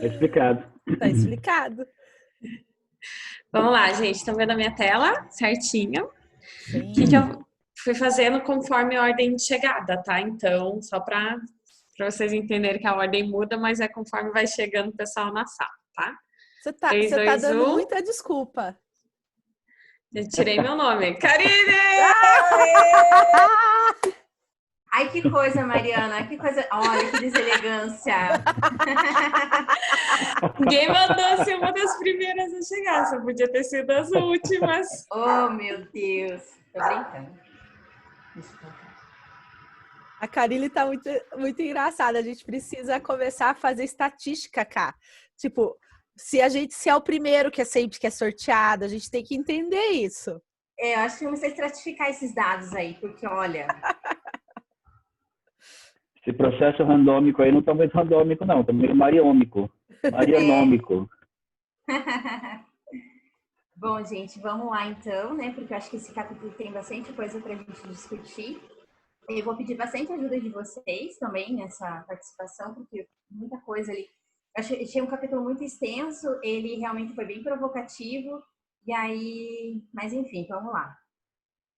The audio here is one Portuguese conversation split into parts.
Tá explicado. Tá explicado. Vamos lá, gente. Estão vendo a minha tela certinho? Sim. O que eu fui fazendo conforme a ordem de chegada, tá? Então, só para vocês entenderem que a ordem muda, mas é conforme vai chegando o pessoal na sala, tá? Você tá 3, 2, dando 1. muita desculpa. Eu tirei meu nome. Karine! Ai, que coisa, Mariana. Que coisa. Olha, que deselegância. Ninguém mandou ser uma das primeiras a chegar. Só podia ter sido as últimas. Oh, meu Deus. Tô brincando. A Karine tá muito, muito engraçada. A gente precisa começar a fazer estatística, cá. Tipo, se é o primeiro que é sempre que é sorteado, a gente tem que entender isso. Eu acho que vamos estratificar esses dados aí, porque, olha... Esse processo randômico aí não tá muito randômico, não. Tá meio mariômico. Marianômico. Bom, gente, vamos lá então, né? Porque eu acho que esse capítulo tem bastante coisa pra gente discutir. Eu vou pedir bastante ajuda de vocês também nessa participação, porque muita coisa ali... Achei um capítulo muito extenso, ele realmente foi bem provocativo, e aí... Mas enfim, vamos lá.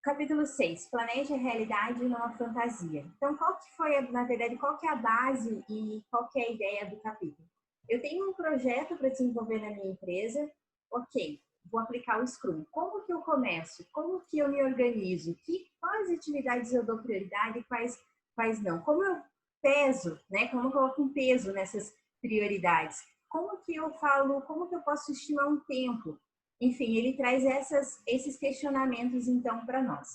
Capítulo 6, planeje a realidade numa fantasia. Então, qual que é a base e qual que é a ideia do capítulo? Eu tenho um projeto para desenvolver na minha empresa, ok, vou aplicar o Scrum. Como que eu começo? Como que eu me organizo? Quais atividades eu dou prioridade e quais não? Como eu peso, né? Como eu coloco um peso nessas prioridades? Como que eu posso estimar um tempo? Enfim, ele traz esses questionamentos, então, para nós.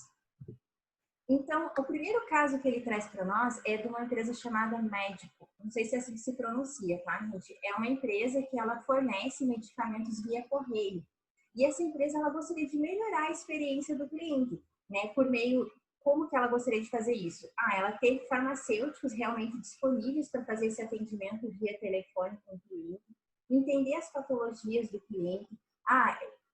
Então, o primeiro caso que ele traz para nós é de uma empresa chamada Médico. Não sei se é assim que se pronuncia, tá, gente? É uma empresa que ela fornece medicamentos via correio. E essa empresa, ela gostaria de melhorar a experiência do cliente, né? Como que ela gostaria de fazer isso? Ela ter farmacêuticos realmente disponíveis para fazer esse atendimento via telefone com o cliente, entender as patologias do cliente.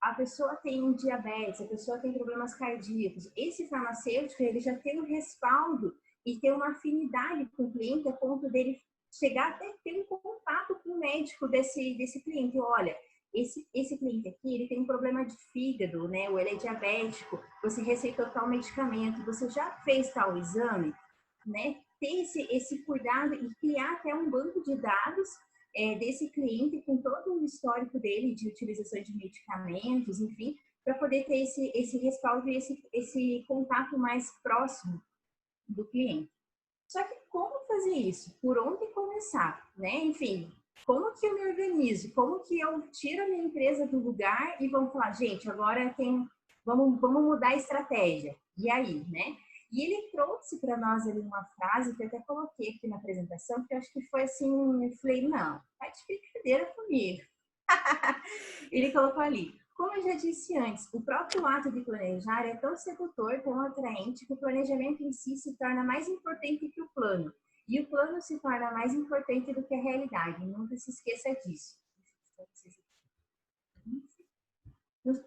A pessoa tem um diabetes, a pessoa tem problemas cardíacos. Esse farmacêutico, ele já tem um respaldo e tem uma afinidade com o cliente a ponto dele chegar até ter um contato com o médico desse cliente. Olha, esse cliente aqui, ele tem um problema de fígado, né? Ou ele é diabético, você receitou tal medicamento, você já fez tal exame, né? Ter esse cuidado e criar até um banco de dados desse cliente com todo o histórico dele de utilização de medicamentos, enfim, para poder ter esse respaldo e esse contato mais próximo do cliente. Só que como fazer isso? Por onde começar? Né? Enfim, como que eu me organizo? Como que eu tiro a minha empresa do lugar e vamos falar, gente, agora vamos mudar a estratégia. E aí, né? E ele trouxe para nós ali uma frase que eu até coloquei aqui na apresentação, que eu acho que foi assim, eu falei, não, tá de brincadeira comigo. Ele colocou ali, como eu já disse antes, o próprio ato de planejar é tão sedutor, tão atraente, que o planejamento em si se torna mais importante que o plano. E o plano se torna mais importante do que a realidade. Nunca se esqueça disso.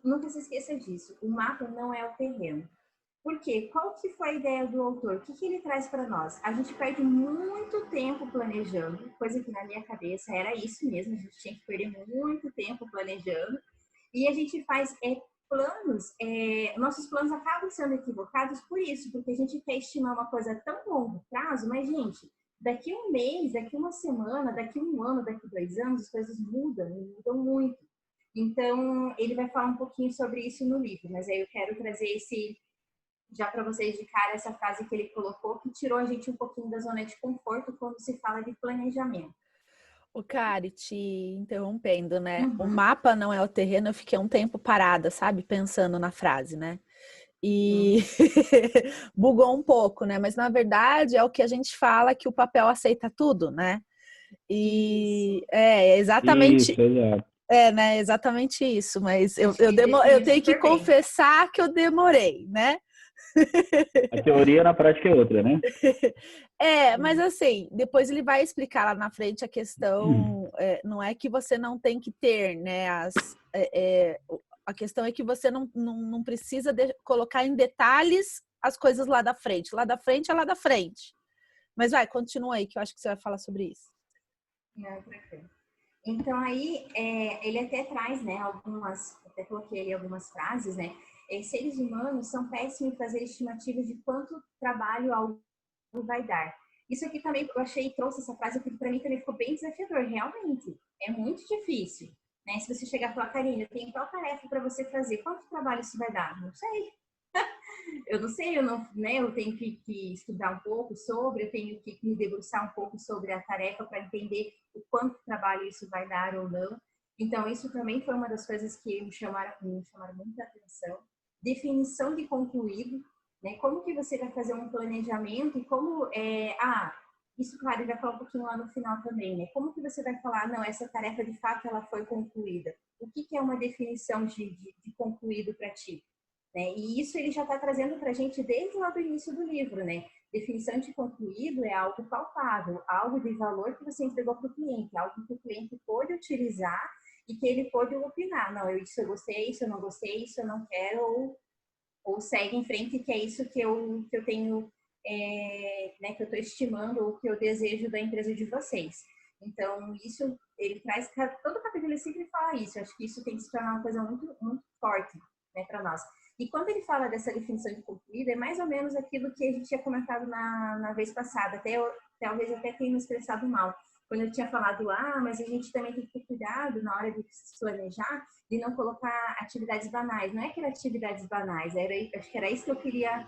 Nunca se esqueça disso. O mapa não é o terreno. Por quê? Qual que foi a ideia do autor? O que ele traz para nós? A gente perde muito tempo planejando, coisa que na minha cabeça era isso mesmo, a gente tinha que perder muito tempo planejando, e a gente faz planos, nossos planos acabam sendo equivocados por isso, porque a gente quer estimar uma coisa a tão longo prazo, mas, gente, daqui um mês, daqui uma semana, daqui um ano, daqui 2 anos, as coisas mudam muito. Então, ele vai falar um pouquinho sobre isso no livro, mas aí eu quero trazer já para vocês de cara essa frase que ele colocou, que tirou a gente um pouquinho da zona de conforto quando se fala de planejamento. O Kari, te interrompendo, né? Uhum. O mapa não é o terreno, eu fiquei um tempo parada, sabe? Pensando na frase, né? E bugou um pouco, né? Mas na verdade é o que a gente fala que o papel aceita tudo, né? E é exatamente... Isso, exato. Né? Exatamente isso, mas eu tenho que confessar que eu demorei, né? A teoria na prática é outra, né? Mas assim, depois ele vai explicar lá na frente a questão, não é que você não tem que ter, né? A questão é que você não precisa colocar em detalhes as coisas lá da frente. Lá da frente é lá da frente, Mas vai, continua aí, que eu acho que você vai falar sobre isso. Não, tranquilo. Então aí ele até traz, né, até coloquei ali algumas frases, né? Seres humanos são péssimos em fazer estimativas de quanto trabalho algo vai dar. Isso aqui também eu achei, trouxe essa frase porque para mim também ficou bem desafiador, realmente. É muito difícil, né? Se você chegar e falar, Karine, eu tenho tal tarefa para você fazer, quanto trabalho isso vai dar? Não sei. Eu não sei, eu não, né? Eu tenho que estudar um pouco sobre, eu tenho que me debruçar um pouco sobre a tarefa para entender o quanto trabalho isso vai dar ou não. Então, isso também foi uma das coisas que me chamaram muita atenção. Definição de concluído, né? Como que você vai fazer um planejamento e como isso, claro, ele vai falar um pouquinho lá no final também, né? Como que você vai falar, não, essa tarefa de fato ela foi concluída? O que é uma definição de concluído para ti? Né? E isso ele já está trazendo para a gente desde lá do início do livro, né? Definição de concluído é algo palpável, algo de valor que você entregou para o cliente, algo que o cliente pôde utilizar e que ele pôde opinar. Não, isso eu gostei, isso eu não gostei, isso eu não quero, ou segue em frente, que é isso que eu tenho, né, que eu estou estimando ou que eu desejo da empresa de vocês. Então, isso ele traz, todo capítulo ele sempre fala isso. Eu acho que isso tem que se tornar uma coisa muito, muito forte, né, para nós. E quando ele fala dessa definição de concluído, é mais ou menos aquilo que a gente tinha comentado na vez passada. Talvez até tenha me expressado mal. Quando eu tinha falado, mas a gente também tem que ter cuidado na hora de se planejar, de não colocar atividades banais. Não é que era atividades banais, acho que era isso que eu queria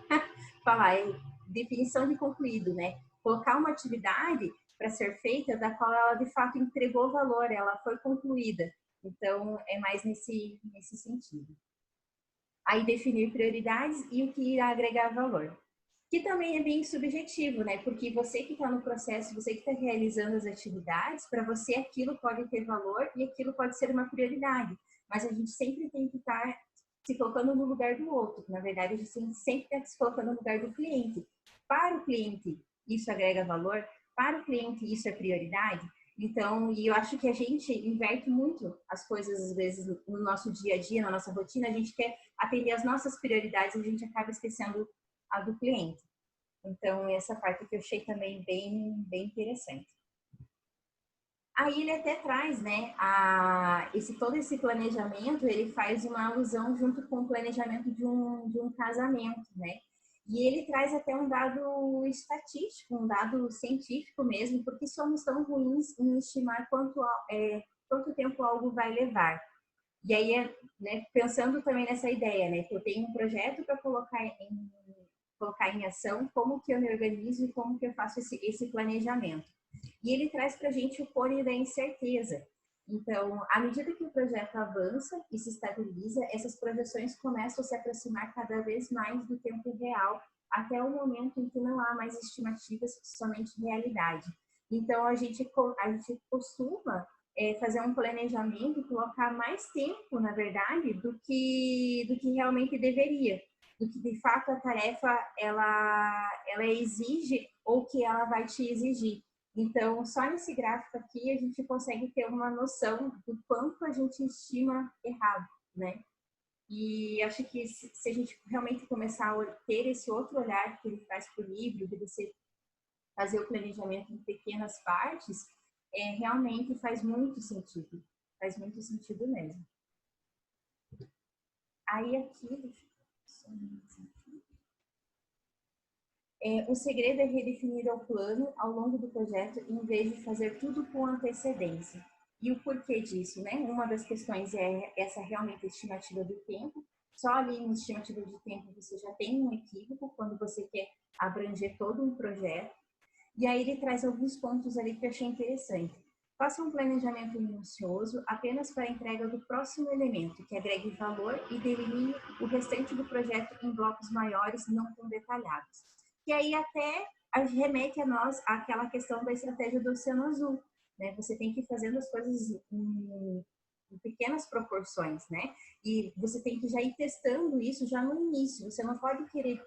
falar. É definição de concluído, né? Colocar uma atividade para ser feita da qual ela de fato entregou valor, ela foi concluída. Então, é mais nesse sentido. Aí definir prioridades e o que irá agregar valor. Que também é bem subjetivo, né? Porque você que está no processo, você que está realizando as atividades, para você aquilo pode ter valor e aquilo pode ser uma prioridade. Mas a gente sempre tem que estar se colocando no lugar do outro. Na verdade, a gente sempre está se colocando no lugar do cliente. Para o cliente, isso agrega valor. Para o cliente, isso é prioridade. Então, e eu acho que a gente inverte muito as coisas, às vezes, no nosso dia a dia, na nossa rotina. A gente quer atender as nossas prioridades e a gente acaba esquecendo a do cliente. Então, essa parte que eu achei também bem, bem interessante. Aí ele até traz, né, todo esse planejamento, ele faz uma alusão junto com o planejamento de um casamento, né? E ele traz até um dado estatístico, um dado científico mesmo, porque somos tão ruins em estimar quanto tempo algo vai levar. E aí, né, pensando também nessa ideia, né, que eu tenho um projeto para colocar em ação, como que eu me organizo e como que eu faço esse planejamento. E ele traz para a gente o cone da incerteza. Então, à medida que o projeto avança e se estabiliza, essas projeções começam a se aproximar cada vez mais do tempo real, até o momento em que não há mais estimativas, somente realidade. Então, a gente costuma fazer um planejamento e colocar mais tempo, na verdade, do que realmente deveria, do que de fato a tarefa ela exige ou que ela vai te exigir. Então, só nesse gráfico aqui a gente consegue ter uma noção do quanto a gente estima errado, né? E acho que se a gente realmente começar a ter esse outro olhar que ele traz para o livro, de você fazer o planejamento em pequenas partes, realmente faz muito sentido mesmo. Aí aqui, o segredo é redefinir o plano ao longo do projeto, em vez de fazer tudo com antecedência. E o porquê disso, né? Uma das questões é essa realmente estimativa do tempo. Só ali em estimativa de tempo você já tem um equívoco quando você quer abranger todo um projeto. E aí ele traz alguns pontos ali que eu achei interessante. Faça um planejamento minucioso apenas para a entrega do próximo elemento, que agregue valor e delinee o restante do projeto em blocos maiores, não tão detalhados. E aí até remete a nós àquela questão da estratégia do Oceano Azul, né? Você tem que ir fazendo as coisas em pequenas proporções, né? E você tem que já ir testando isso já no início. Você não pode querer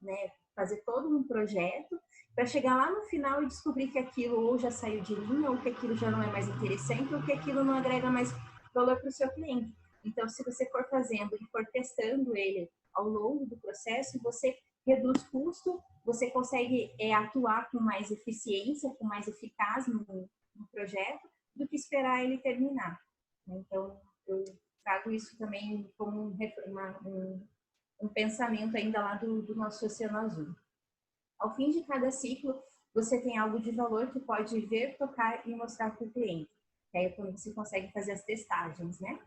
né, fazer todo um projeto para chegar lá no final e descobrir que aquilo ou já saiu de linha, ou que aquilo já não é mais interessante, ou que aquilo não agrega mais valor para o seu cliente. Então, se você for fazendo e for testando ele ao longo do processo, você reduz custo, você consegue atuar com mais eficiência, com mais eficácia no projeto, do que esperar ele terminar. Então, eu trago isso também como um pensamento ainda lá do nosso Oceano Azul. Ao fim de cada ciclo, você tem algo de valor que pode ver, tocar e mostrar para o cliente. Que aí é quando você consegue fazer as testagens, né?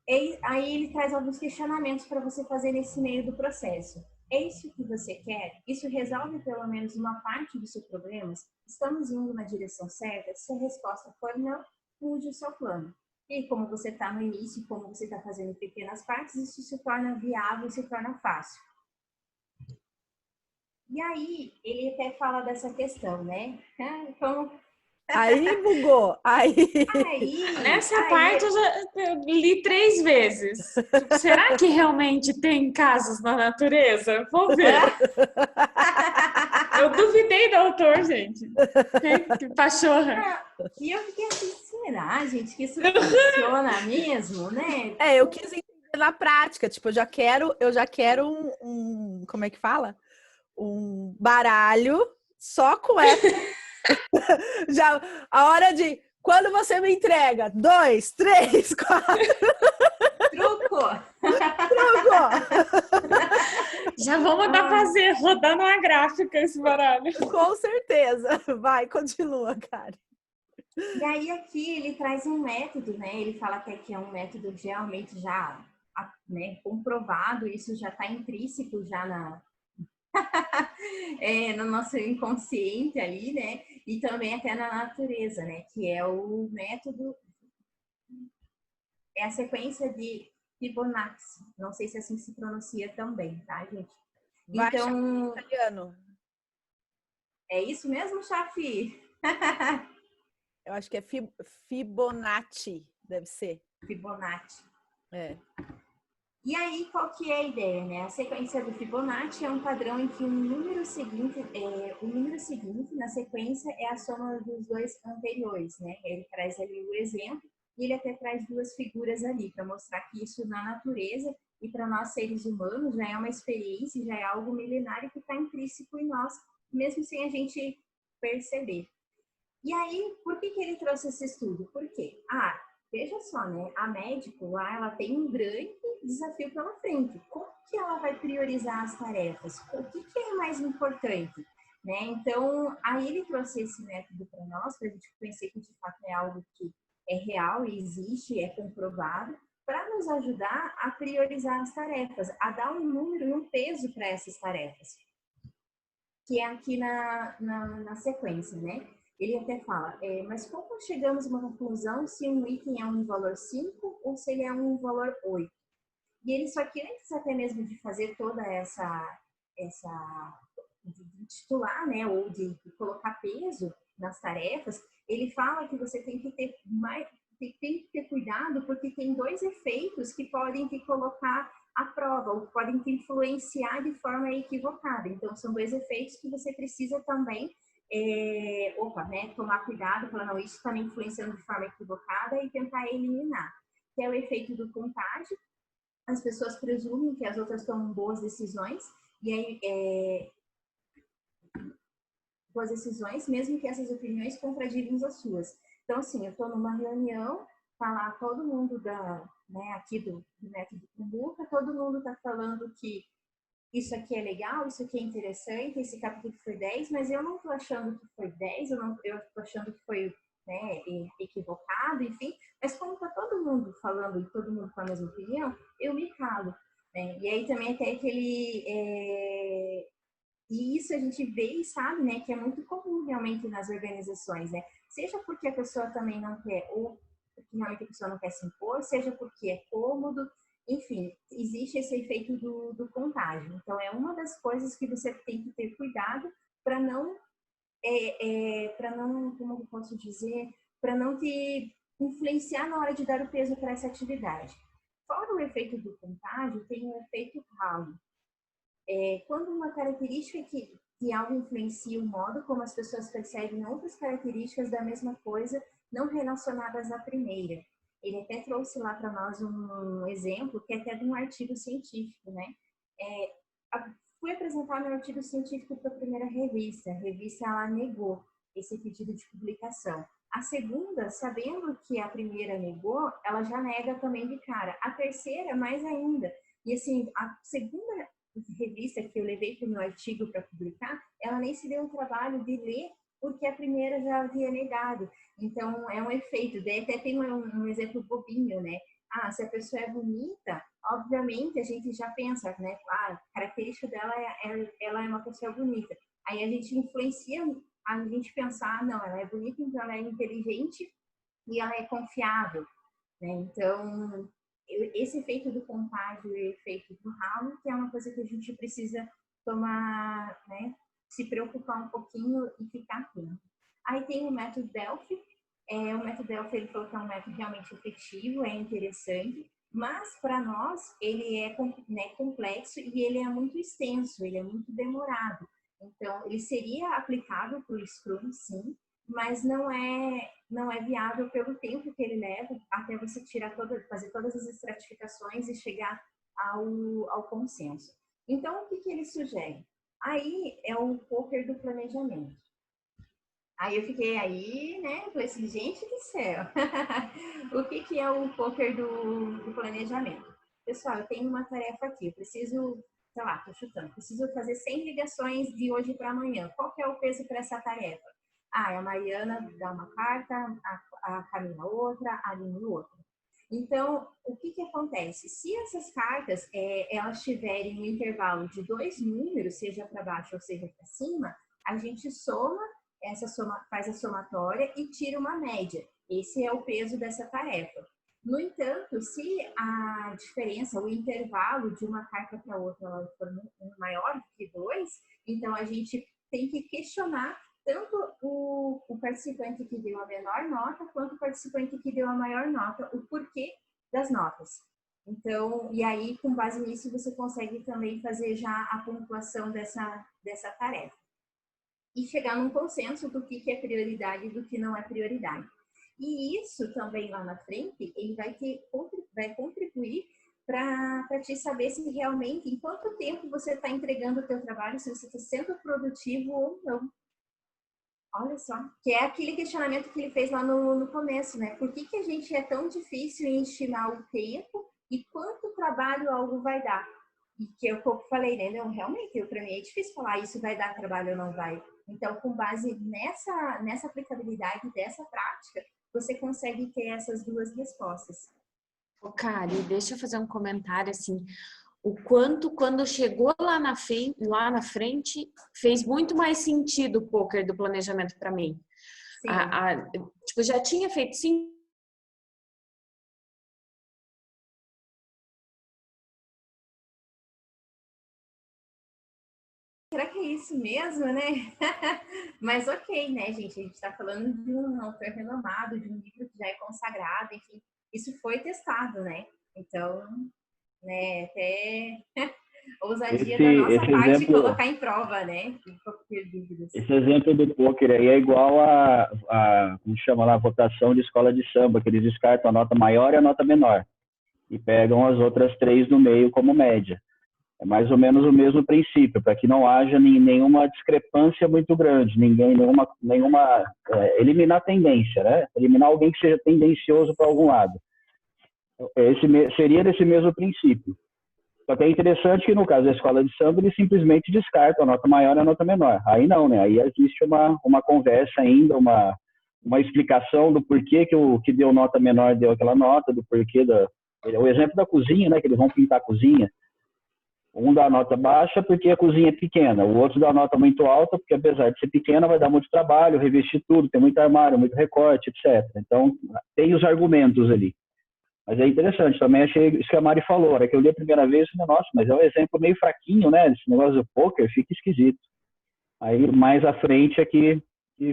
E aí ele traz alguns questionamentos para você fazer nesse meio do processo. É isso que você quer? Isso resolve pelo menos uma parte dos seus problemas? Estamos indo na direção certa? Se a resposta for não, mude o seu plano. E como você está no início, como você está fazendo pequenas partes, isso se torna viável, se torna fácil. E aí, ele até fala dessa questão, né? Como... Aí bugou. Aí. Nessa parte eu li 3 vezes. Tipo, será que realmente tem casos na natureza? Vou ver. Eu duvidei do autor, gente. Que pachorra. E eu fiquei assim, será, gente, que isso funciona mesmo, né? Eu quis entender na prática. Tipo, eu já quero como é que fala? Um baralho só com essa. Já a hora de quando você me entrega 2, 3, 4. Truco! Já vou mandar fazer, rodando uma gráfica esse baralho. Com certeza. Vai, continua, cara. E aí aqui ele traz um método, né? Ele fala até que é um método realmente já, né, comprovado, isso já está intrínseco já no nosso inconsciente ali, né? E também até na natureza, né? Que é o método, é a sequência de Fibonacci. Não sei se assim se pronuncia também, tá, gente? Vai, então, italiano. É isso mesmo, Chafi? Eu acho que é Fibonacci, deve ser. Fibonacci. É. E aí, qual que é a ideia, né? A sequência do Fibonacci é um padrão em que o número seguinte na sequência é a soma dos dois anteriores, né? Ele traz ali o exemplo e ele até traz 2 figuras ali para mostrar que isso na natureza e para nós seres humanos já é uma experiência, já é algo milenário que está intrínseco em nós, mesmo sem a gente perceber. E aí, por que ele trouxe esse estudo? Por quê? Veja só, né? A médico lá, ela tem um grande desafio pela frente. Como que ela vai priorizar as tarefas? O que é mais importante? Né? Então, aí ele trouxe esse método para nós, para a gente conhecer que de fato é algo que é real e existe, é comprovado, para nos ajudar a priorizar as tarefas, a dar um número e um peso para essas tarefas, que é aqui na sequência, né? Ele até fala, mas como chegamos a uma conclusão se um item é um valor 5 ou se ele é um valor 8? E ele só que antes até mesmo de fazer toda de titular, né, ou de colocar peso nas tarefas, ele fala que você tem que ter cuidado porque tem 2 efeitos que podem te colocar à prova ou podem te influenciar de forma equivocada. Então, são 2 efeitos que você precisa também tomar cuidado para não isso também influenciando de forma equivocada e tentar eliminar. Que é o efeito do contágio. As pessoas presumem que as outras tomam boas decisões e aí boas decisões, mesmo que essas opiniões contradigam as suas. Então, assim, eu estou numa reunião, tá lá todo mundo aqui do método Kumbuka, todo mundo está falando que isso aqui é legal, isso aqui é interessante, esse capítulo foi 10, mas eu não estou achando que foi 10, eu estou achando que foi equivocado, enfim. Mas como está todo mundo falando e todo mundo com a mesma opinião, eu me calo. Né? E aí também até que e isso a gente vê e sabe, né, que é muito comum realmente nas organizações, né? Seja porque a pessoa também não quer, ou porque realmente a pessoa não quer se impor, seja porque é cômodo, enfim, existe esse efeito do contágio. Então, é uma das coisas que você tem que ter cuidado para não, como eu posso dizer, para não te influenciar na hora de dar o peso para essa atividade. Fora o efeito do contágio, tem o efeito halo. Quando uma característica que algo influencia o modo como as pessoas percebem outras características da mesma coisa, não relacionadas à primeira. Ele até trouxe lá para nós um exemplo que é até de um artigo científico, né? fui apresentar meu artigo científico para a primeira revista. A revista, ela negou esse pedido de publicação. A segunda, sabendo que a primeira negou, ela já nega também de cara. A terceira, mais ainda. E assim, a segunda revista que eu levei para o meu artigo para publicar, ela nem se deu o trabalho de ler, porque a primeira já havia negado. Então, é um efeito. Daí até tem um exemplo bobinho, né? Ah, se a pessoa é bonita, obviamente a gente já pensa, né? Ah, a característica dela ela é uma pessoa bonita. Aí a gente influencia a gente pensar, não, ela é bonita, então ela é inteligente e ela é confiável, né? Então, esse efeito do contágio e o efeito do ralo, que é uma coisa que a gente precisa tomar, né? Se preocupar um pouquinho e ficar atento. Aí tem o método Delphi. O método Delphi, ele falou que é um método realmente efetivo, é interessante, mas para nós ele é, né, complexo e ele é muito extenso, ele é muito demorado. Então, ele seria aplicável para o Scrum, sim, mas não é viável pelo tempo que ele leva até você fazer todas as estratificações e chegar ao consenso. Então, o que ele sugere? Aí é o poker do planejamento. Aí eu fiquei aí, né? Falei assim, gente do céu, o que é o poker do planejamento? Pessoal, eu tenho uma tarefa aqui, eu preciso, sei lá, tô chutando, preciso fazer 100 ligações de hoje para amanhã. Qual que é o peso para essa tarefa? Ah, a Mariana dá uma carta, a Camila outra, a Aline outra. Então, o que acontece? Se essas cartas elas tiverem um intervalo de 2 números, seja para baixo ou seja para cima, a gente faz a somatória e tira uma média. Esse é o peso dessa tarefa. No entanto, se a diferença, o intervalo de uma carta para outra for maior que 2, então a gente tem que questionar tanto o participante que deu a menor nota, quanto o participante que deu a maior nota, o porquê das notas. Então, e aí, com base nisso, você consegue também fazer já a pontuação dessa tarefa. E chegar num consenso do que é prioridade e do que não é prioridade. E isso também lá na frente, ele vai contribuir para te saber se realmente, em quanto tempo você está entregando o teu trabalho, se você está sendo produtivo ou não. Olha só, que é aquele questionamento que ele fez lá no começo, né? Por que a gente é tão difícil em estimar o tempo e quanto trabalho algo vai dar? E que eu falei, né? Não, realmente, para mim é difícil falar isso vai dar trabalho ou não vai. Então, com base nessa aplicabilidade dessa prática, você consegue ter essas duas respostas. Ô, Kari, deixa eu fazer um comentário assim. O quanto, quando chegou lá na frente, fez muito mais sentido o poker do planejamento para mim. Tipo, já tinha feito 5. Será que é isso mesmo, né? Mas ok, né, gente? A gente está falando de um autor renomado, de um livro que já é consagrado, enfim, isso foi testado, né? Então, né, até ousadia da nossa parte exemplo, colocar em prova, né? Esse exemplo do poker aí é igual como chama lá, a votação de escola de samba, que eles descartam a nota maior e a nota menor e pegam as outras 3 no meio como média. É mais ou menos o mesmo princípio, para que não haja nenhuma discrepância muito grande, eliminar a tendência, né? Eliminar alguém que seja tendencioso para algum lado. Seria desse mesmo princípio. Só que é interessante que no caso da escola de samba, eles simplesmente descartam a nota maior e a nota menor. Aí não, né? Aí existe uma conversa ainda, uma explicação do porquê que o que deu nota menor deu aquela nota, do porquê o exemplo da cozinha, né? Que eles vão pintar a cozinha. Um dá nota baixa porque a cozinha é pequena, o outro dá nota muito alta porque, apesar de ser pequena, vai dar muito trabalho, revestir tudo, tem muito armário, muito recorte, etc. Então, tem os argumentos ali. Mas é interessante, também achei isso que a Mari falou, a hora que eu li a primeira vez, eu falei, nossa, mas é um exemplo meio fraquinho, né? Esse negócio do poker fica esquisito. Aí, mais à frente, é que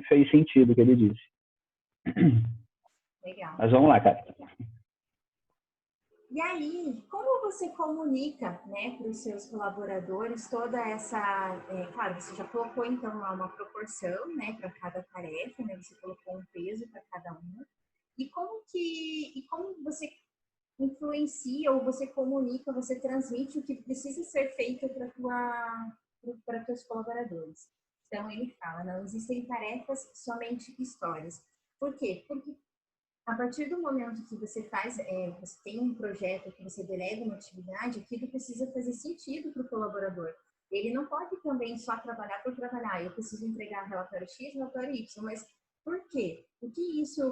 fez sentido o que ele disse. Legal. Mas vamos lá, cara. E aí, como você comunica, né, para os seus colaboradores toda essa... claro, você já colocou, então, lá uma proporção, né, para cada tarefa, né, você colocou um peso para cada uma. E como você influencia ou você comunica, você transmite o que precisa ser feito para teus colaboradores. Então ele fala, não existem tarefas, somente histórias. Por quê? Porque a partir do momento que você você tem um projeto, que você delega uma atividade, aquilo precisa fazer sentido para o colaborador. Ele não pode também só trabalhar por trabalhar. Eu preciso entregar relatório X, relatório Y, mas por quê?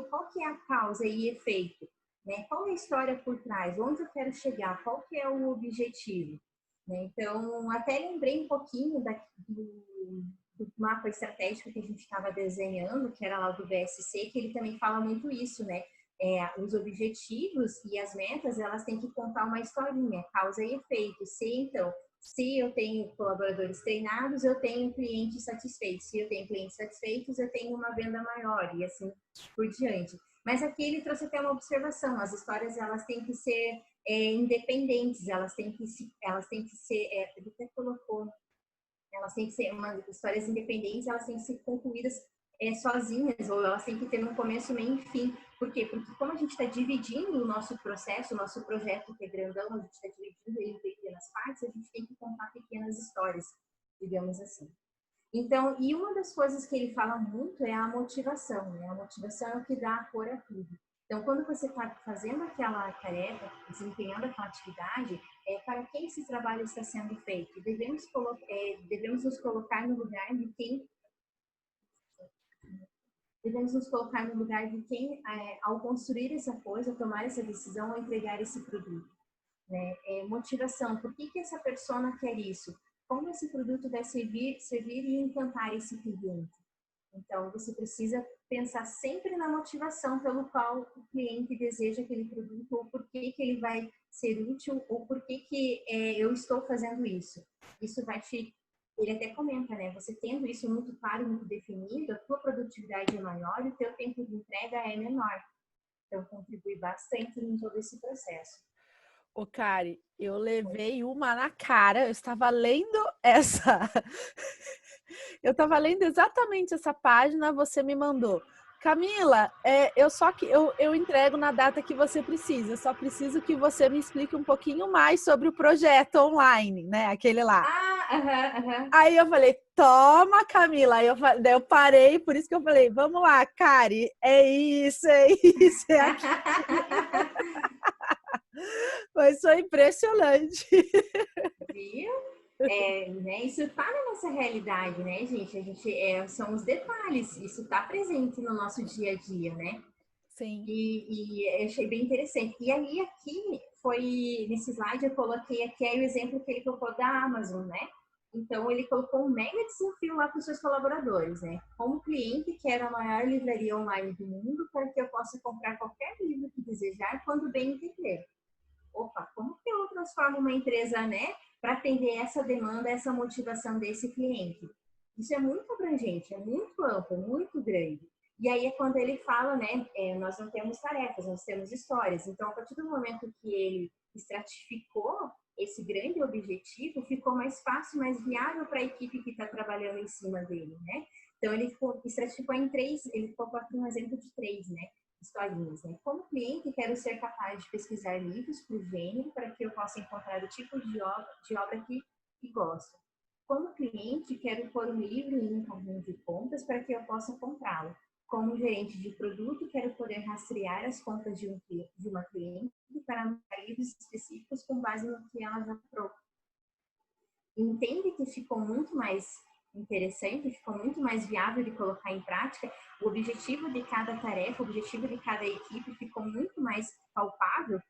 Qual que é a causa e efeito? Né? Qual é a história por trás? Onde eu quero chegar? Qual que é o objetivo? Né? Então, até lembrei um pouquinho do mapa estratégico que a gente estava desenhando, que era lá do BSC, que ele também fala muito isso, né? Os objetivos e as metas, elas têm que contar uma historinha, causa e efeito. Se eu tenho colaboradores treinados, eu tenho clientes satisfeitos. Se eu tenho clientes satisfeitos, eu tenho uma venda maior e assim por diante. Mas aqui ele trouxe até uma observação: as histórias elas têm que ser independentes, elas têm que ser, ele até colocou, elas têm que ser histórias independentes, elas têm que ser concluídas sozinhas, ou elas têm que ter um começo, meio e fim. Por quê? Porque como a gente está dividindo o nosso processo, o nosso projeto que é grandão, a gente está dividindo ele em pequenas partes, a gente tem que contar pequenas histórias, digamos assim. Então, e uma das coisas que ele fala muito é a motivação, né? A motivação é o que dá a cor a tudo. Então, quando você está fazendo aquela tarefa, desempenhando aquela atividade, para quem esse trabalho está sendo feito? Devemos nos colocar no lugar de quem ao construir essa coisa, tomar essa decisão ou entregar esse produto. Né? Motivação, por que essa persona quer isso? Como esse produto vai servir e encantar esse cliente? Então, você precisa pensar sempre na motivação pelo qual o cliente deseja aquele produto, ou por que ele vai ser útil, ou por que eu estou fazendo isso. Isso vai te... Ele até comenta, né? Você tendo isso muito claro, muito definido, a tua produtividade é maior e o teu tempo de entrega é menor. Então, contribui bastante em todo esse processo. Ô, Kari, eu levei uma na cara, eu estava lendo essa... Eu estava lendo exatamente essa página, você me mandou. Camila, eu entrego na data que você precisa, eu só preciso que você me explique um pouquinho mais sobre o projeto online, né? Aquele lá. Aí eu falei, toma, Camila. Daí eu parei, por isso que eu falei, vamos lá, Kari, é isso, é aquilo. Mas foi impressionante. Viu? Né, isso está na nossa realidade, né, gente? São os detalhes, isso está presente no nosso dia a dia, né? Sim. E eu achei bem interessante. E aí, aqui, nesse slide, eu coloquei aqui o exemplo que ele colocou da Amazon, né? Então, ele colocou um mega desafio lá para os seus colaboradores, né? Como cliente, quero a maior livraria online do mundo para que eu possa comprar qualquer livro que desejar quando bem entender. Opa, como que eu transformo uma empresa, né, para atender essa demanda, essa motivação desse cliente? Isso é muito abrangente, é muito amplo, muito grande. E aí é quando ele fala, né, nós não temos tarefas, nós temos histórias. Então, a partir do momento que ele estratificou esse grande objetivo, ficou mais fácil, mais viável para a equipe que está trabalhando em cima dele, né? Então, ele estratificou em 3, ele colocou aqui um exemplo de 3, né? Historinhas, né? Como cliente, quero ser capaz de pesquisar livros por gênero para que eu possa encontrar o tipo de obra que gosto. Como cliente, quero pôr um livro em um carrinho de compras para que eu possa comprá-lo. Como gerente de produto, quero poder rastrear as compras de uma cliente para mandar livros específicos com base no que ela já comprou. Entende que ficou muito mais interessante, ficou muito mais viável de colocar em prática. O objetivo de cada tarefa, o objetivo de cada equipe ficou muito mais palpável,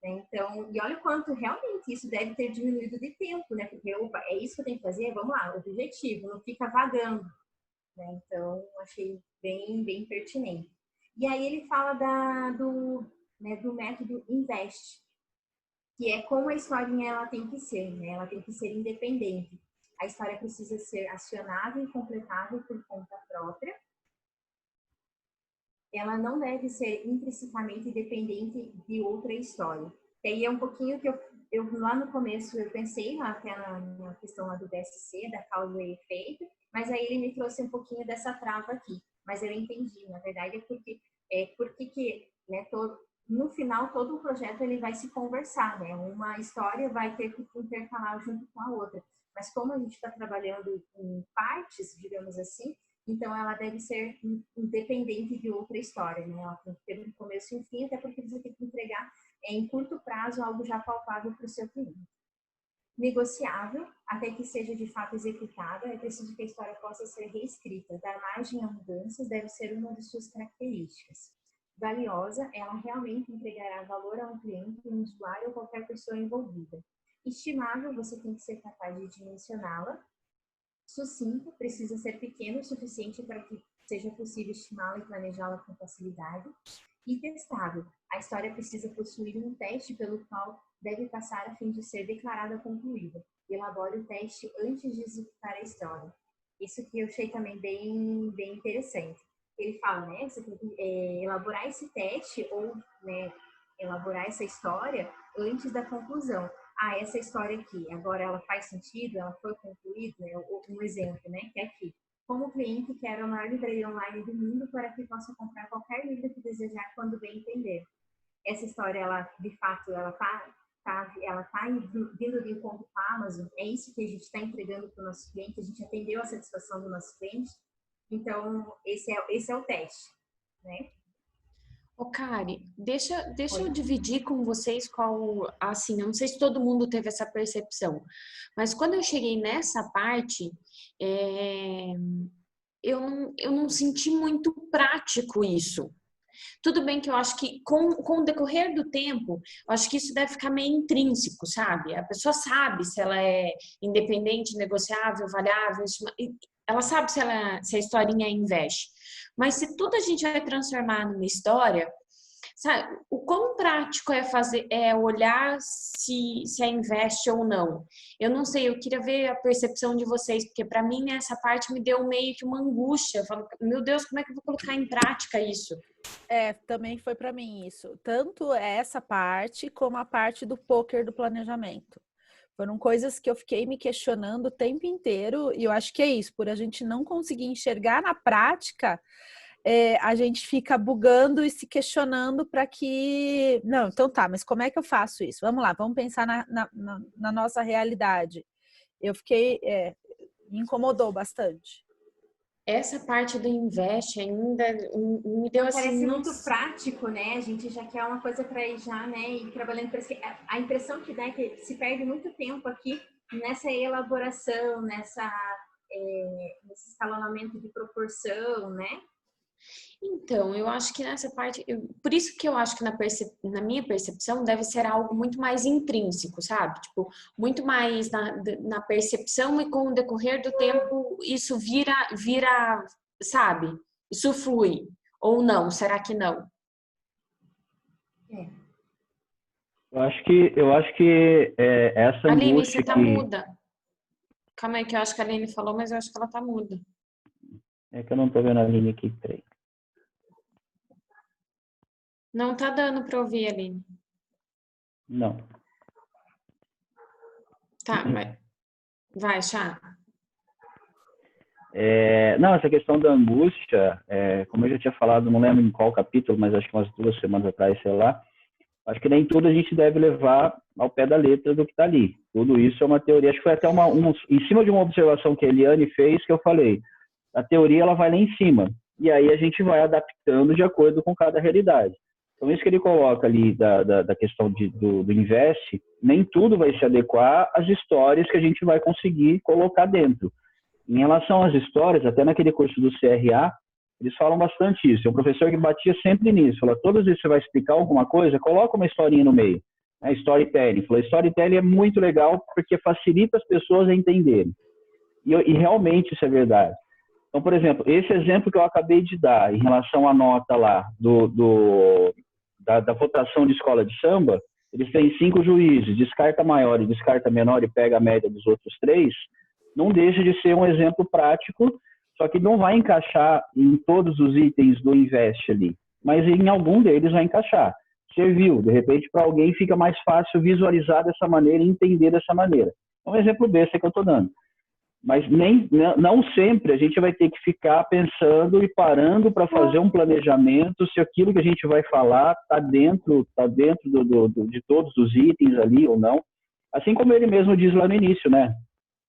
né? Então, e olha o quanto realmente isso deve ter diminuído de tempo, né? Porque é isso que eu tenho que fazer, vamos lá, objetivo, não fica vagando, né? Então, achei bem pertinente. E aí ele fala do método INVEST, que é como a historinha ela tem que ser, né? Ela tem que ser independente. A história precisa ser acionável e completável por conta própria. Ela não deve ser intrinsecamente dependente de outra história. E aí é um pouquinho que eu lá no começo eu pensei até na questão lá do DSC, da causa e efeito, mas aí ele me trouxe um pouquinho dessa trava aqui. Mas eu entendi, na verdade é porque né, no final, todo o projeto ele vai se conversar, né? Uma história vai ter que intercalar junto com a outra. Mas como a gente está trabalhando em partes, digamos assim, então ela deve ser independente de outra história, né? Ela tem que ter um começo e um fim, até porque você tem que entregar em curto prazo algo já palpável para o seu cliente. Negociável, até que seja de fato executada, é preciso que a história possa ser reescrita. Dar margem a mudanças deve ser uma de suas características. Valiosa, ela realmente entregará valor a um cliente, um usuário ou qualquer pessoa envolvida. Estimável, você tem que ser capaz de dimensioná-la. Sucinta, precisa ser pequeno o suficiente para que seja possível estimá-la e planejá-la com facilidade. E testável, a história precisa possuir um teste pelo qual deve passar a fim de ser declarada concluída. Elabore o teste antes de executar a história. Isso que eu achei também bem interessante. Ele fala, né, você tem que elaborar esse teste ou, né, elaborar essa história antes da conclusão. Ah, essa história aqui, agora ela faz sentido, ela foi concluída, né? Um exemplo, né, que é aqui. Como o cliente quer a maior livraria online do mundo para que possa comprar qualquer livro que desejar quando bem entender. Essa história, ela, de fato, ela tá vindo de encontro com a Amazon. É isso que a gente está entregando para o nosso cliente. A gente atendeu a satisfação do nosso cliente. Então, esse é o teste, né? Ô, Kari, deixa eu dividir com vocês assim, eu não sei se todo mundo teve essa percepção, mas quando eu cheguei nessa parte, eu não senti muito prático isso. Tudo bem que eu acho que com o decorrer do tempo, eu acho que isso deve ficar meio intrínseco, sabe? A pessoa sabe se ela é independente, negociável, variável, ela sabe se a historinha investe. Mas se tudo a gente vai transformar numa história, sabe? O quão prático é olhar se é investe ou não. Eu não sei, eu queria ver a percepção de vocês, porque para mim essa parte me deu meio que uma angústia. Eu falo, meu Deus, como é que eu vou colocar em prática isso? Também foi para mim isso. Tanto essa parte como a parte do poker do planejamento. Foram coisas que eu fiquei me questionando o tempo inteiro e eu acho que é isso, por a gente não conseguir enxergar na prática, a gente fica bugando e se questionando para que... Não, então tá, mas como é que eu faço isso? Vamos lá, vamos pensar na nossa realidade. Eu fiquei... me incomodou bastante. Essa parte do investe ainda me deu assim... Parece muito prático, né? A gente já quer uma coisa para ir já, né? E trabalhando. A impressão que dá é que se perde muito tempo aqui nessa elaboração, nesse escalonamento de proporção, né? Então, eu acho que nessa parte, por isso que eu acho que na minha percepção deve ser algo muito mais intrínseco, sabe? Tipo, muito mais na percepção e com o decorrer do tempo isso vira, sabe? Isso flui. Ou não? Será que não? Eu acho que essa Aline, angústia você tá muda. Calma aí que eu acho que a Aline falou, mas eu acho que ela tá muda. É que eu não tô vendo a Aline aqui, peraí. Não tá dando para ouvir, Aline. Não. Tá, mas... Vai, Chá. Não, essa questão da angústia, como eu já tinha falado, não lembro em qual capítulo, mas acho que umas 2 semanas atrás, sei lá, acho que nem tudo a gente deve levar ao pé da letra do que está ali. Tudo isso é uma teoria, acho que foi até em cima de uma observação que a Eliane fez, que eu falei, a teoria ela vai lá em cima, e aí a gente vai adaptando de acordo com cada realidade. Então, isso que ele coloca ali da questão do invest, nem tudo vai se adequar às histórias que a gente vai conseguir colocar dentro. Em relação às histórias, até naquele curso do CRA, eles falam bastante isso. É um professor que batia sempre nisso. Fala, todas as vezes que você vai explicar alguma coisa, coloca uma historinha no meio. Storytelling. Falou, storytelling é muito legal porque facilita as pessoas a entenderem. E realmente isso é verdade. Então, por exemplo, esse exemplo que eu acabei de dar em relação à nota lá da votação de escola de samba, eles têm 5 juízes, descarta maior e descarta menor e pega a média dos outros 3, não deixa de ser um exemplo prático, só que não vai encaixar em todos os itens do Invest ali, mas em algum deles vai encaixar. Serviu, de repente, para alguém fica mais fácil visualizar dessa maneira e entender dessa maneira. É um exemplo besta que eu estou dando. Mas não sempre a gente vai ter que ficar pensando e parando para fazer um planejamento se aquilo que a gente vai falar está dentro de todos os itens ali ou não. Assim como ele mesmo diz lá no início, né?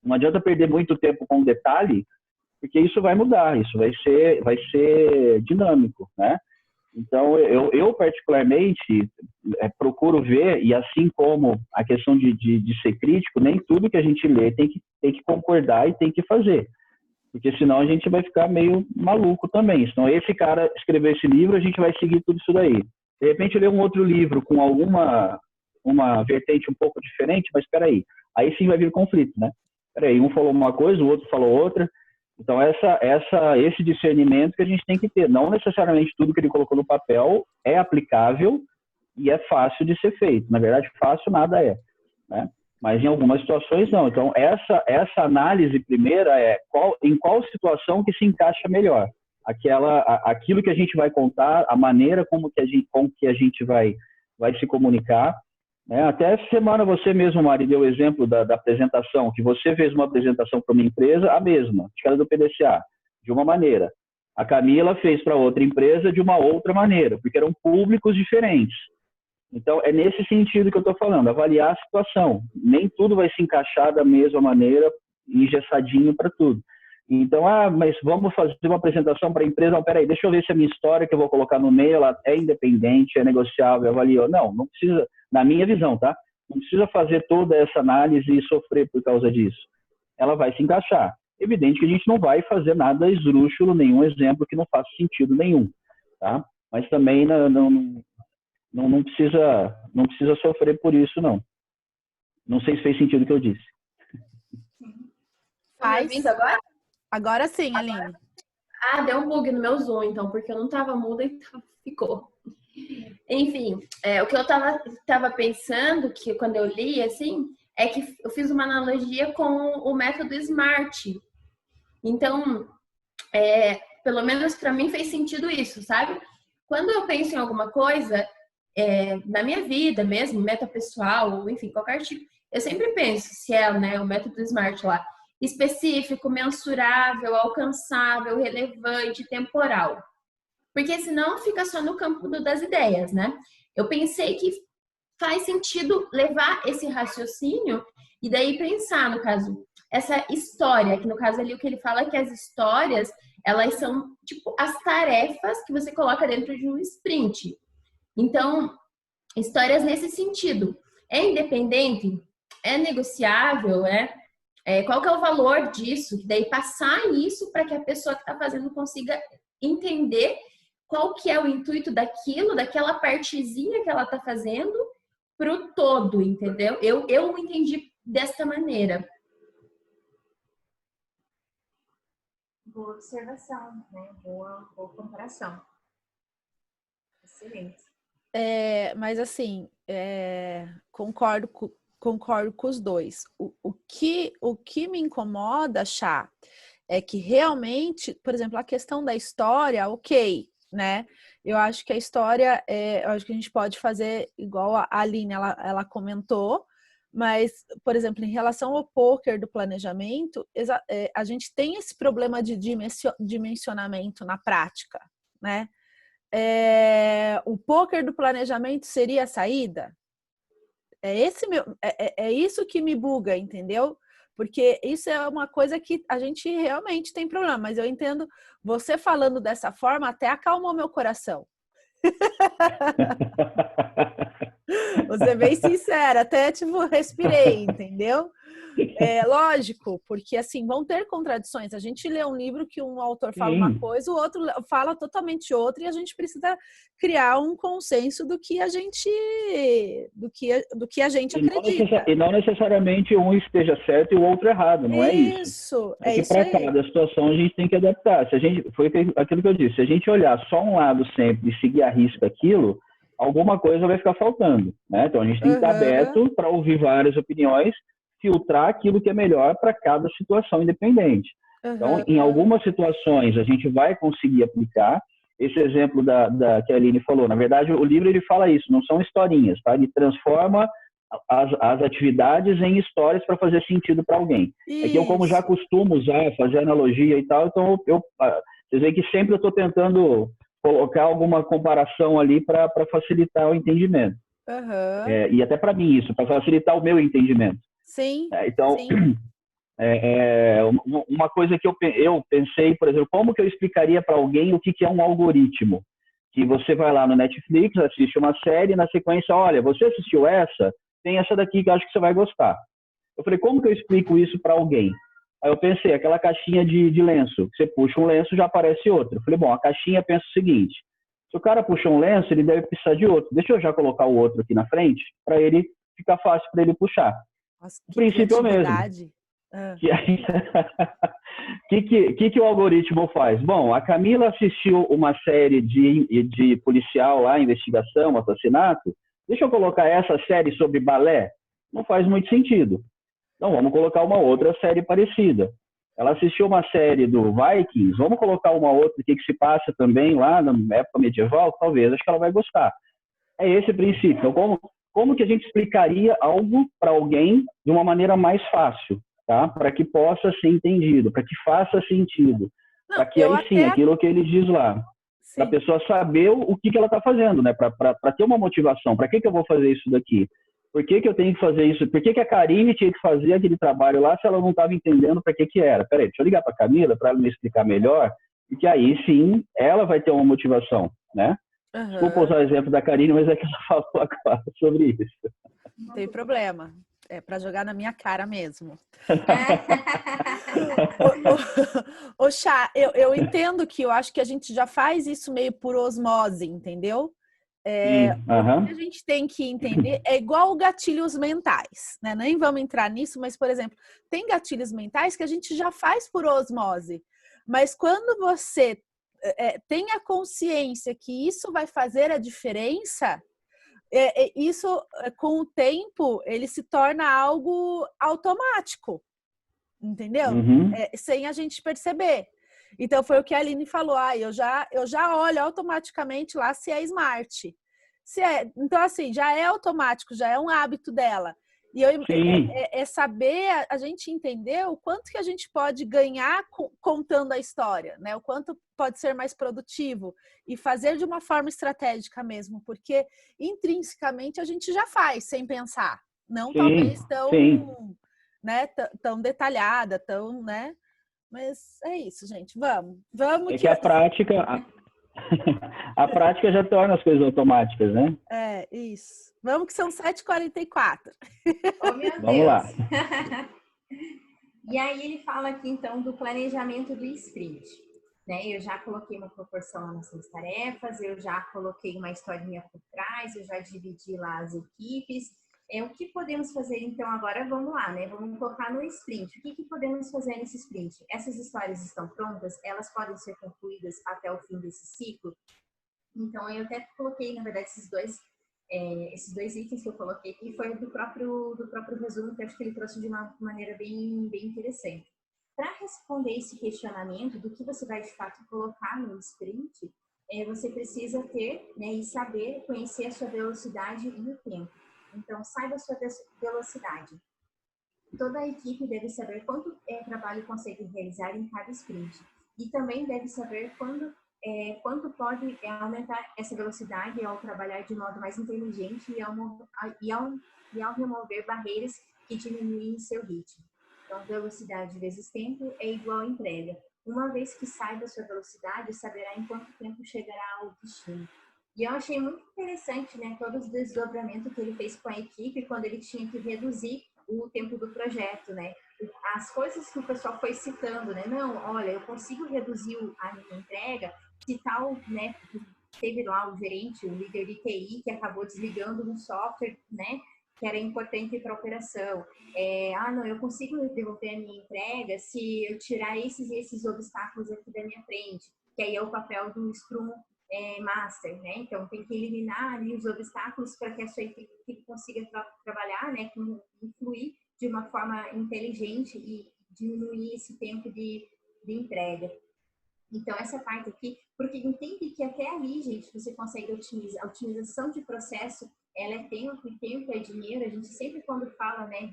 Não adianta perder muito tempo com detalhe, porque isso vai mudar, isso vai ser dinâmico, né? Então, eu particularmente procuro ver, e assim como a questão de ser crítico, nem tudo que a gente lê tem que concordar e tem que fazer. Porque senão a gente vai ficar meio maluco também. Senão esse cara escreveu esse livro, a gente vai seguir tudo isso daí. De repente, ler um outro livro com uma vertente um pouco diferente, mas espera aí sim vai vir conflito, né? Espera aí, um falou uma coisa, o outro falou outra. Então, esse discernimento que a gente tem que ter. Não necessariamente tudo que ele colocou no papel é aplicável e é fácil de ser feito. Na verdade, fácil nada é, né? Mas em algumas situações não. Então, essa análise primeira é em qual situação que se encaixa melhor. Aquilo que a gente vai contar, a maneira como que a gente vai se comunicar. Até essa semana você mesmo, Mari, deu o exemplo da apresentação, que você fez uma apresentação para uma empresa, a mesma, acho que era do PDCA, de uma maneira. A Camila fez para outra empresa de uma outra maneira, porque eram públicos diferentes. Então, é nesse sentido que eu estou falando, avaliar a situação. Nem tudo vai se encaixar da mesma maneira, engessadinho para tudo. Então, mas vamos fazer uma apresentação para a empresa, não, peraí, deixa eu ver se a minha história que eu vou colocar no meio, ela é independente, é negociável, avaliou. Não precisa, na minha visão, tá? Não precisa fazer toda essa análise e sofrer por causa disso. Ela vai se encaixar. Evidente que a gente não vai fazer nada esdrúxulo, nenhum exemplo que não faça sentido nenhum, tá? Mas também não precisa sofrer por isso, não. Não sei se fez sentido o que eu disse. Faz. Tá me ouvindo agora? Agora sim, Aline. Deu um bug no meu Zoom, então, porque eu não tava muda e ficou. Enfim, o que eu tava pensando, que quando eu li, assim, é que eu fiz uma analogia com o método SMART. Então, pelo menos para mim fez sentido isso, sabe? Quando eu penso em alguma coisa, na minha vida mesmo, meta pessoal, enfim, qualquer tipo, eu sempre penso se é, né, o método SMART lá, específico, mensurável, alcançável, relevante, temporal. Porque senão fica só no campo das ideias, né? Eu pensei que faz sentido levar esse raciocínio e daí pensar, no caso, essa história, que no caso ali o que ele fala é que as histórias, elas são tipo as tarefas que você coloca dentro de um sprint. Então, histórias nesse sentido. É independente? É negociável? Qual que é o valor disso? Que daí passar isso para que a pessoa que está fazendo consiga entender qual que é o intuito daquela partezinha que ela está fazendo para o todo, entendeu? Eu entendi desta maneira. Boa observação, né? Boa comparação. Excelente. Mas assim, concordo com os dois. O que me incomoda, Chá, é que realmente, por exemplo, a questão da história, ok, né? Eu acho que a história, eu acho que a gente pode fazer igual a Aline, ela comentou, mas, por exemplo, em relação ao poker do planejamento, a gente tem esse problema de dimensionamento na prática, né? O poker do planejamento seria a saída? É isso que me buga, entendeu? Porque isso é uma coisa que a gente realmente tem problema, mas eu entendo você falando dessa forma até acalmou meu coração. Vou ser bem sincera, até respirei, entendeu? Lógico, porque assim, vão ter contradições. A gente lê um livro que um autor fala uma coisa, o outro fala totalmente outra, e a gente precisa criar um consenso do que a gente acredita. E não necessariamente um esteja certo e o outro errado, não é isso? É isso para cada situação a gente tem que adaptar. Foi aquilo que eu disse, se a gente olhar só um lado sempre e seguir a risca aquilo, alguma coisa vai ficar faltando, né? Então a gente tem que estar aberto para ouvir várias opiniões, filtrar aquilo que é melhor para cada situação independente. Então, em algumas situações, a gente vai conseguir aplicar. Esse exemplo que a Aline falou, na verdade, o livro ele fala isso, não são historinhas, tá? Ele transforma as atividades em histórias para fazer sentido para alguém. Isso. É que eu, como já costumo usar, fazer analogia e tal, então vocês veem que sempre eu estou tentando colocar alguma comparação ali para facilitar o entendimento. Uhum. E até para mim isso, para facilitar o meu entendimento. Sim, então, sim. Uma coisa que eu pensei, por exemplo, como que eu explicaria para alguém o que é um algoritmo? Que você vai lá no Netflix, assiste uma série, na sequência, olha, você assistiu essa? Tem essa daqui que eu acho que você vai gostar. Eu falei, como que eu explico isso para alguém? Aí eu pensei, aquela caixinha de lenço, você puxa um lenço, já aparece outro. Eu falei, bom, a caixinha pensa o seguinte, se o cara puxa um lenço, ele deve precisar de outro. Deixa eu já colocar o outro aqui na frente, para ele ficar fácil para ele puxar. Nossa, O princípio é o mesmo. Que o algoritmo faz? Bom, a Camila assistiu uma série de policial lá, investigação, assassinato. Deixa eu colocar essa série sobre balé? Não faz muito sentido. Então, vamos colocar uma outra série parecida. Ela assistiu uma série do Vikings, vamos colocar uma outra que se passa também lá na época medieval? Talvez, acho que ela vai gostar. É esse o princípio. Então, como que a gente explicaria algo para alguém de uma maneira mais fácil? Tá? Para que possa ser entendido, para que faça sentido, para que aí sim, aquilo que ele diz lá, para a pessoa saber o que ela está fazendo, né? Para ter uma motivação, para que eu vou fazer isso daqui? Por que eu tenho que fazer isso? Por que a Karine tinha que fazer aquele trabalho lá se ela não estava entendendo para que era? Peraí, deixa eu ligar para a Camila para ela me explicar melhor, porque aí sim ela vai ter uma motivação, né? Uhum. Desculpa usar o exemplo da Karine, mas é que ela falou agora sobre isso. Não tem problema. É para jogar na minha cara mesmo. Ô, Chá, eu entendo que eu acho que a gente já faz isso meio por osmose, entendeu? O que a gente tem que entender é igual gatilhos mentais, né? Nem vamos entrar nisso, mas, por exemplo, tem gatilhos mentais que a gente já faz por osmose. Mas quando você tem a consciência que isso vai fazer a diferença, isso, com o tempo, ele se torna algo automático, entendeu? Uhum. Sem a gente perceber. Então, foi o que a Aline falou. Eu já olho automaticamente lá se é smart. Então, assim, já é automático, já é um hábito dela. E saber, a gente entender o quanto que a gente pode ganhar contando a história, né? O quanto pode ser mais produtivo e fazer de uma forma estratégica mesmo, porque intrinsecamente a gente já faz sem pensar. Não talvez tão, né, tão detalhada, tão, né? Mas é isso, gente. Vamos. Que a prática... A prática já torna as coisas automáticas, né? Isso. Vamos que são 7h44. Oh, meu Deus. Vamos lá. E aí ele fala aqui, então, do planejamento do sprint. Né? Eu já coloquei uma proporção nas suas tarefas, eu já coloquei uma historinha por trás, eu já dividi lá as equipes. O que podemos fazer, então, agora? Vamos lá, né? Vamos colocar no sprint. O que podemos fazer nesse sprint? Essas histórias estão prontas? Elas podem ser concluídas até o fim desse ciclo? Então, eu até coloquei, na verdade, esses dois itens que eu coloquei aqui foi do próprio resumo, que eu acho que ele trouxe de uma maneira bem interessante. Para responder esse questionamento do que você vai, de fato, colocar no sprint, você precisa ter, né, e saber conhecer a sua velocidade e o tempo. Então, saiba a sua velocidade. Toda a equipe deve saber quanto trabalho consegue realizar em cada sprint. E também deve saber quanto pode aumentar essa velocidade ao trabalhar de modo mais inteligente e ao remover barreiras que diminuem seu ritmo. Então, velocidade vezes tempo é igual a entrega. Uma vez que saiba a sua velocidade, saberá em quanto tempo chegará ao destino. E eu achei muito interessante, né, todo o desdobramento que ele fez com a equipe quando ele tinha que reduzir o tempo do projeto, né? As coisas que o pessoal foi citando, né? Não, olha, eu consigo reduzir a minha entrega se tal, né? Teve lá o gerente, o líder de TI, que acabou desligando um software, né? Que era importante para a operação. Não, eu consigo devolver a minha entrega se eu tirar esses obstáculos aqui da minha frente, que aí é o papel do Scrum Master, né? Então, tem que eliminar ali os obstáculos para que a sua equipe consiga trabalhar, né? Influir de uma forma inteligente e diminuir esse tempo de entrega. Então, essa parte aqui, porque entende que até ali, gente, você consegue otimizar. A otimização de processo ela tem o que é dinheiro, a gente sempre quando fala, né,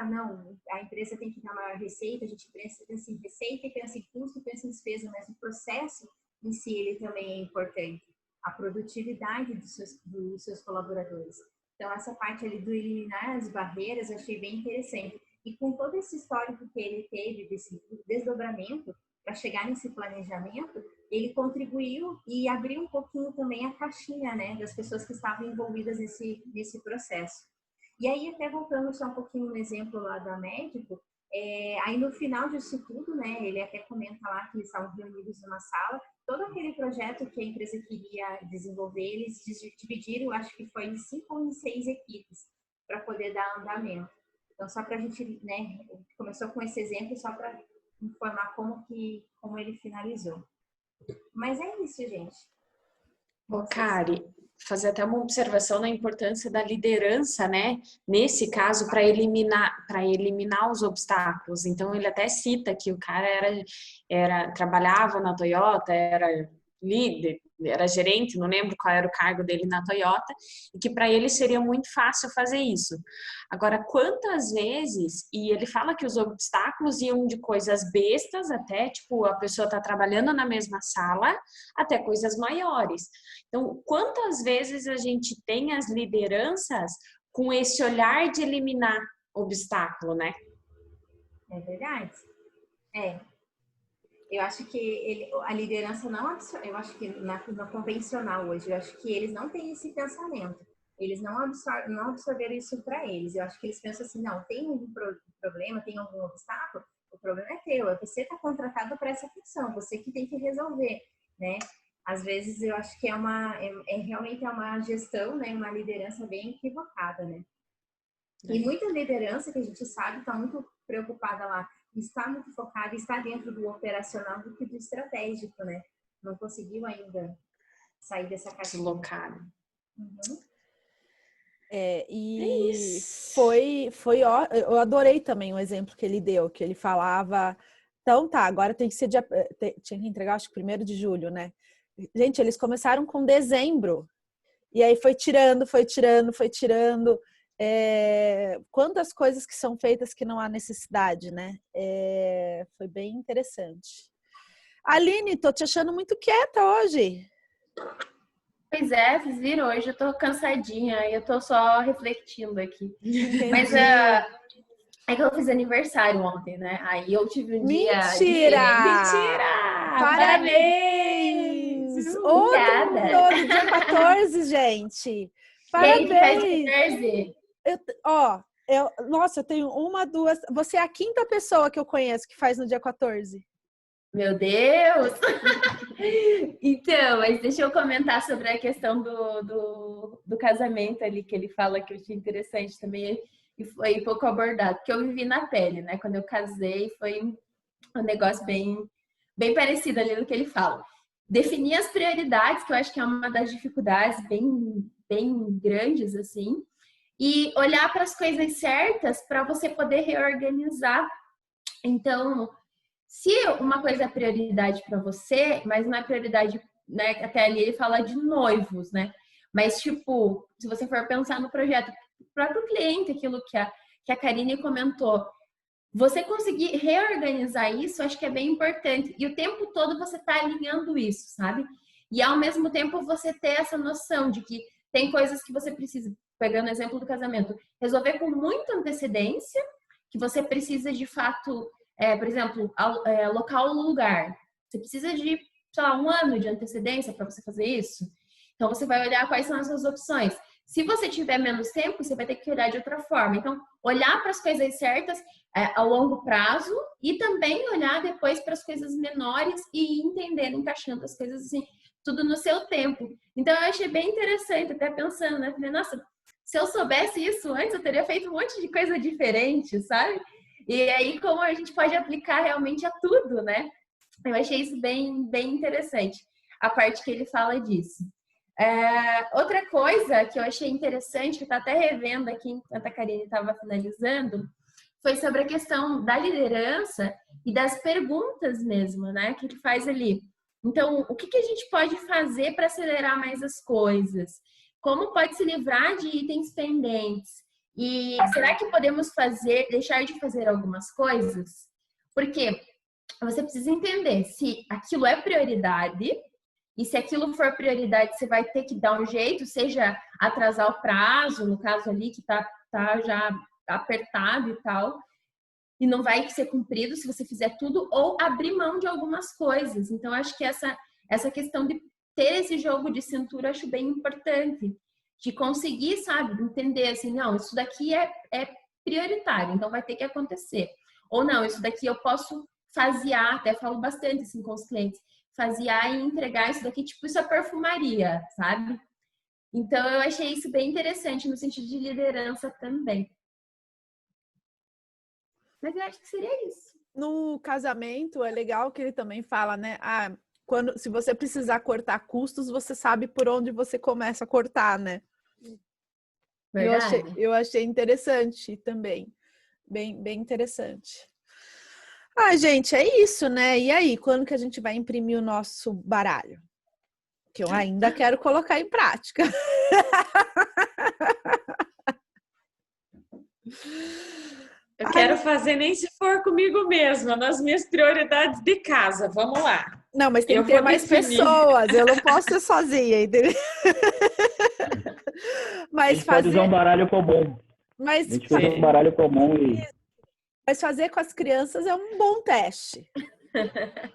não, a empresa tem que dar maior receita, a gente pensa em receita, pensa em custo, pensa em despesa, mas o processo em si, ele também é importante. A produtividade dos seus colaboradores. Então, essa parte ali do eliminar as barreiras, eu achei bem interessante. E com todo esse histórico que ele teve, desse desdobramento, para chegar nesse planejamento, ele contribuiu e abriu um pouquinho também a caixinha, né, das pessoas que estavam envolvidas nesse processo. E aí, até voltando só um pouquinho no exemplo lá da médico, aí no final disso tudo, né, ele até comenta lá que eles estavam reunidos numa sala, todo aquele projeto que a empresa queria desenvolver, eles dividiram, acho que foi em 5 ou em 6 equipes, para poder dar andamento. Então, só para a gente, né, começou com esse exemplo, só para informar como ele finalizou. Mas é isso, gente. Ô, Kari, fazer até uma observação da importância da liderança, né? Nesse caso, para eliminar os obstáculos. Então, ele até cita que o cara trabalhava na Toyota, era líder, era gerente, não lembro qual era o cargo dele na Toyota, e que para ele seria muito fácil fazer isso. Agora, quantas vezes, e ele fala que os obstáculos iam de coisas bestas até, tipo, a pessoa tá trabalhando na mesma sala, até coisas maiores. Então, quantas vezes a gente tem as lideranças com esse olhar de eliminar obstáculo, né? É verdade. Eu acho que a liderança não, eu acho que na convencional hoje, eu acho que eles não têm esse pensamento. Eles não absorveram isso para eles. Eu acho que eles pensam assim, não, tem algum problema, tem algum obstáculo, o problema é teu, você está contratado para essa função, você que tem que resolver, né? Às vezes eu acho que realmente é uma gestão, né, uma liderança bem equivocada, né? E muita liderança que a gente sabe está muito preocupada lá, está muito focada, está dentro do operacional do que do estratégico, né? Não conseguiu ainda sair dessa caixinha. Deslocado. Uhum. E eu adorei também o exemplo que ele deu, que ele falava, então tá, agora tem que ser tinha que entregar, acho que 1º de julho, né? Gente, eles começaram com dezembro, e aí foi tirando. Quantas coisas que são feitas que não há necessidade, né? Foi bem interessante. Aline, tô te achando muito quieta hoje. Pois é, vocês viram, hoje eu tô cansadinha e eu tô só refletindo aqui. Entendi. Mas é que eu fiz aniversário ontem, né? Aí eu tive um dia diferente. Mentira! Parabéns! Obrigada! Do dia 14, gente! Parabéns! Quem que faz 14? Nossa, eu tenho 1, 2... Você é a 5ª pessoa que eu conheço que faz no dia 14. Meu Deus! Então, mas deixa eu comentar sobre a questão do casamento ali, que ele fala que eu achei interessante também e foi pouco abordado, porque eu vivi na pele, né? Quando eu casei, foi um negócio bem parecido ali no que ele fala. Definir as prioridades, que eu acho que é uma das dificuldades bem grandes, assim, e olhar para as coisas certas para você poder reorganizar. Então, se uma coisa é prioridade para você, mas não é prioridade, né? Até ali ele fala de noivos, né? Mas, tipo, se você for pensar no projeto, o próprio cliente, aquilo que a Karine comentou, você conseguir reorganizar isso, acho que é bem importante. E o tempo todo você tá alinhando isso, sabe? E ao mesmo tempo você ter essa noção de que tem coisas que você precisa, pegando o exemplo do casamento, resolver com muita antecedência, que você precisa de fato... por exemplo, local ou lugar. Você precisa de, sei lá, 1 ano de antecedência para você fazer isso. Então, você vai olhar quais são as suas opções. Se você tiver menos tempo, você vai ter que olhar de outra forma. Então, olhar para as coisas certas a longo prazo e também olhar depois para as coisas menores e entender, encaixando as coisas assim, tudo no seu tempo. Então, eu achei bem interessante, até pensando, né? Falei, nossa, se eu soubesse isso antes, eu teria feito um monte de coisa diferente, sabe? E aí, como a gente pode aplicar realmente a tudo, né? Eu achei isso bem interessante, a parte que ele fala disso. Outra coisa que eu achei interessante, que eu tô até revendo aqui enquanto a Karine estava finalizando, foi sobre a questão da liderança e das perguntas mesmo, né? Que ele faz ali. Então, o que a gente pode fazer para acelerar mais as coisas? como pode se livrar de itens pendentes? E será que podemos deixar de fazer algumas coisas? Porque você precisa entender se aquilo é prioridade, e se aquilo for prioridade, você vai ter que dar um jeito, seja atrasar o prazo, no caso ali que tá já apertado e tal, e não vai ser cumprido se você fizer tudo, ou abrir mão de algumas coisas. Então, acho que essa questão de ter esse jogo de cintura, acho bem importante. De conseguir, sabe, entender assim, não, isso daqui é prioritário, então vai ter que acontecer. Ou não, isso daqui eu posso fasear, até falo bastante assim com os clientes, fasear e entregar isso daqui, tipo, isso é perfumaria, sabe? Então, eu achei isso bem interessante no sentido de liderança também. Mas eu acho que seria isso. No casamento, é legal que ele também fala, né? Se você precisar cortar custos, você sabe por onde você começa a cortar, né? Verdade. Eu achei interessante também. Bem, bem interessante. Gente, é isso, né? E aí, quando que a gente vai imprimir o nosso baralho? Que eu ainda quero colocar em prática. Eu quero fazer nem se for comigo mesma, nas minhas prioridades de casa. Vamos lá. Não, mas tem que ter mais pessoas. Eu não posso ser sozinha, entendeu? A gente pode usar um baralho comum. A gente usa um baralho comum Mas fazer com as crianças é um bom teste.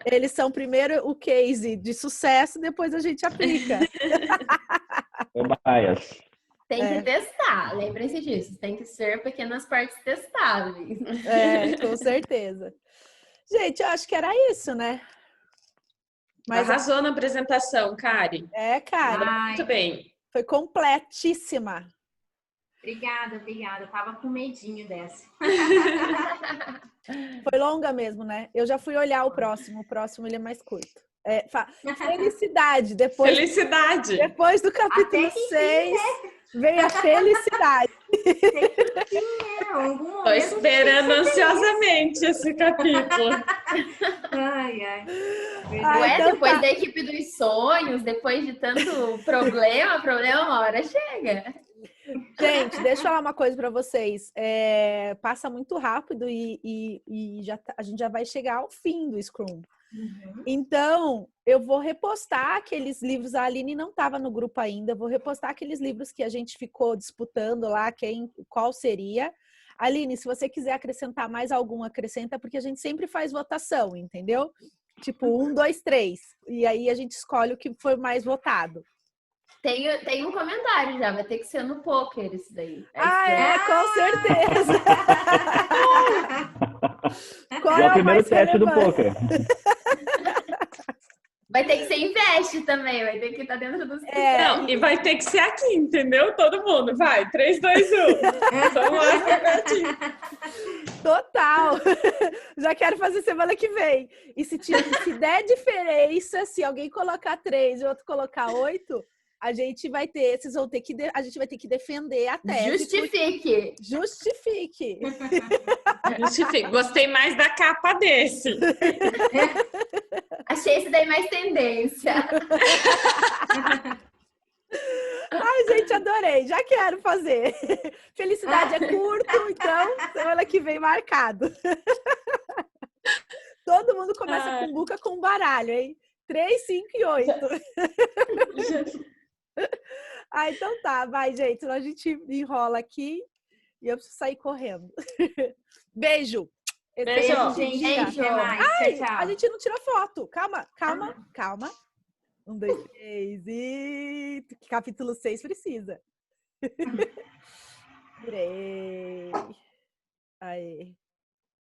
Eles são primeiro o case de sucesso, depois a gente aplica. Bias. Tem que testar, lembrem-se disso. Tem que ser pequenas partes testáveis. Com certeza. Gente, eu acho que era isso, né? Mas arrasou na apresentação, Kari. Kari. Muito bem. Foi completíssima. Obrigada. Eu tava com medinho dessa. Foi longa mesmo, né? Eu já fui olhar o próximo. O próximo ele é mais curto. Felicidade. Felicidade. Depois do capítulo 6, vem a felicidade. Estou esperando ansiosamente esse capítulo. Então depois da equipe dos sonhos, depois de tanto problema uma hora chega. Gente, deixa eu falar uma coisa para vocês. Passa muito rápido e a gente já vai chegar ao fim do Scrum. Uhum. Então, eu vou repostar aqueles livros. A Aline não estava no grupo ainda. Vou repostar aqueles livros que a gente ficou disputando lá, qual seria. Aline, se você quiser acrescentar mais algum, acrescenta, porque a gente sempre faz votação, entendeu? Tipo, 1, 2, 3. E aí a gente escolhe o que foi mais votado. Tem um comentário já, vai ter que ser no poker isso daí. Com certeza! Qual é o primeiro teste do poker? Vai ter que ser investe também, vai ter que estar dentro dos... Não, e vai ter que ser aqui, entendeu? Todo mundo, vai, 3, 2, 1. Vamos lá, Total! Já quero fazer semana que vem. E se der diferença, se alguém colocar 3 e outro colocar 8, a gente vai ter que defender a tese. Justifique. Justifique. Gostei mais da capa desse. Achei esse daí mais tendência. Gente, adorei. Já quero fazer. Felicidade é curto, então semana que vem marcado. Todo mundo começa com buca com baralho, hein? 3, 5 e 8. Então tá, vai, gente. Senão a gente enrola aqui e eu preciso sair correndo. Beijo. Beijo, gente. Até mais. Tchau, tchau. A gente não tirou foto. Calma. 1, 2, 3 e... Capítulo 6 precisa. Tirei. Aí.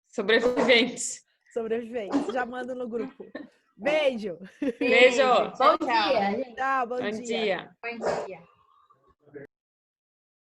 Sobreviventes. Já mando no grupo. Beijo. Beijo. Bom dia, gente. Tchau, bom Bom dia. Bom dia.